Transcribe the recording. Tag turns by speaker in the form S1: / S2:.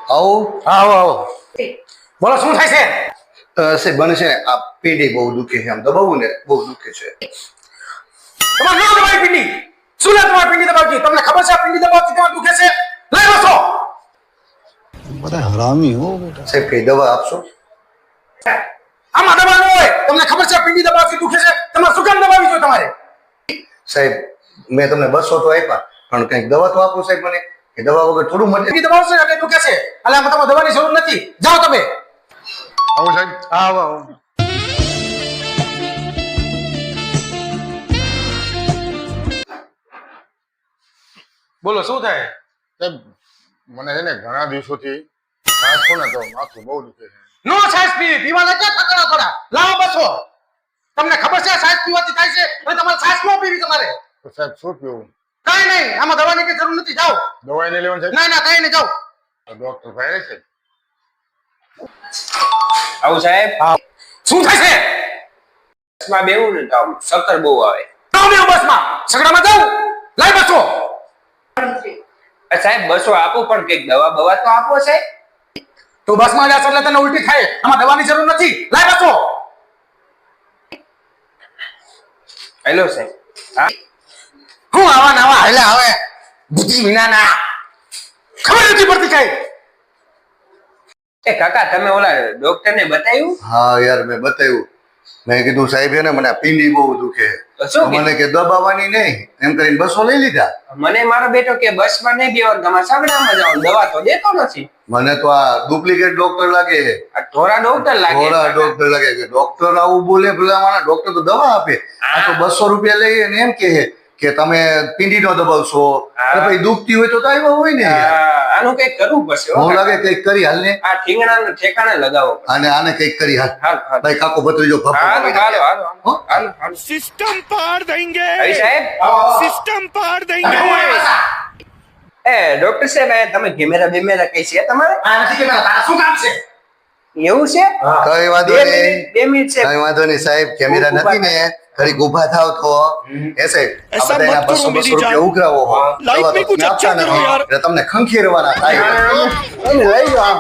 S1: આવો
S2: આવો આવો બોલો શું થાય છે?
S1: સાહેબ બને છે આ પીડી બહુ દુખે છે, આમ દબાવું ને બહુ દુખે છે.
S2: તમારે ના દબાવી પિંડી. શું લે તમારી પિંડી દબાવતી? તમને ખબર છે આ પિંડી દબાવતી તમારે દુખે છે? લઈ બસો.
S3: बड़ा हरामी हो बेटा.
S1: સાહેબ કઈ દવા આપશો?
S2: આમાં દબા ન હોય. તમને ખબર છે આ પિંડી દબાવતી દુખે છે? તમારે શું કામ દબાવી જોઈએ તમારે?
S1: સાહેબ મેં તમને 200 તો આપ્યા, પણ કંઈક દવા તો આપો સાહેબ મને, કે દવા વગર થોડું મટે.
S2: પિંડી દબાવશો એટલે દુખે છે. એટલે આમાં તમારે દવાની જરૂર નથી. જાઓ તમે.
S4: આવો સાહેબ.
S2: આવો આવો. બોલો શું થાય?
S4: સાહેબ મને છે ને ઘણા દિવસોથી શ્વાસ કોને તો માથું બહુ દુખે છે.
S2: નો સાઈઝ પીવી. પીવાના ક્યાં થકડા થોડા. લાવો બસો. તમને ખબર છે સાઈઝ પીવાથી થાય છે અને તમારે સાઈઝ ન પીવી તમારે.
S4: તો સાહેબ શું પીવું?
S2: કઈ નહીં. આમાં દવાની કઈ જરૂર નથી. જાઓ.
S4: દવા નહીં લેવાની સાહેબ?
S2: ના ના કઈ નહીં. જાઓ.
S4: તો ડોક્ટર ભાઈ છે.
S5: આવું સાહેબ
S2: શું થાય છે?
S5: બસમાં બેવું ને તો આમ ચક્કર બહુ આવે.
S2: જાઓ બેહો બસમાં. સગડામાં જાઓ. લઈ બસો.
S5: સાહેબ બસો આપો પણ કઈક દવા બવા તો આપો સાહેબ.
S2: તો બસમાં જાસ એટલે તને ઉલટી થાય. આમાં દવાની જરૂર નથી. લઈ બસો.
S5: હેલો સાહેબ. હા
S2: હું આવા નવા હાલ્યા હવે બુદ્ધિ વિનાના. ખબર નથી પડતી કઈ.
S5: એ કાકા તમે ઓલા ડોક્ટર ને બતાવ્યું?
S1: હા યાર મેં બતાવ્યું. મેં કીધું સાહેબ એને મને આ પીંડી બહુ દુખે,
S5: તો શું
S1: તો મને કે દબાવવાની નહીં એમ કરીને 200 લઈ લીધા.
S5: મને મારો બેટો કે બસમાં નહીં બેવાનું, તમારે સગડામાં જવાનું, દવા તો દેતો નથી.
S1: મને તો આ ડુપ્લિકેટ ડોક્ટર લાગે છે.
S5: આ ધોરા ડોક્ટર લાગે.
S1: થોડા ડોક્ટર લાગે છે. ડોક્ટર આવું બોલે ભલા મારા, ડોક્ટર તો દવા આપે. આ તો 200 રૂપિયા લઈએ ને એમ કે તમે પીંડી નો દબાવશો. અરે ભાઈ દુખતી હોય તો આવ્યા હોય ને યાર.
S5: આનું કઈક કરવું પડશે હો
S1: હું લાગે
S5: કાકા.
S1: કઈક કરી હાલ ને.
S5: આ ઠીંગણાને ઠેકાણે લગાવો.
S1: આને કઈક કરી હાલ.
S5: હાલ હાલ
S1: ભાઈ કાકો ભત્રીજો
S5: હાલો હાલો હાલો
S1: હો?
S5: હાલો હાલો.
S3: सिस्टम पार देंगे.
S5: હરી સાહેબ
S3: सिस्टम पार देंगे.
S5: એ ડોક્ટર સાહેબ આ તમે કેમેરા બેમેરા કઈ છે તમારે?
S2: આ નથી કે તારા શું કામ છે?
S5: એવું છે?
S1: કઈ વાંધો
S5: બે
S1: નહીં.
S5: મિનિટ, 2 મિનિટ છે.
S1: કઈ વાંધો નહીં સાહેબ, કેમેરા નથી ને ઘડીક ઊભા થાવ તો એ સાહેબ આ
S3: ऐसा
S1: બધા એના
S3: मत करो
S1: 200
S3: मेरी
S1: રૂપિયા
S3: जान.
S1: ઉઘરાવો હો.
S3: लाइफ
S1: દવા
S3: में
S1: તો
S3: कुछ
S1: તમે
S3: अच्छा
S1: આપતા
S3: करो
S1: નથી.
S3: यार.
S1: એટલે તમને ખંખેરવાના થાય. તમે લઈ જાઓ આમ.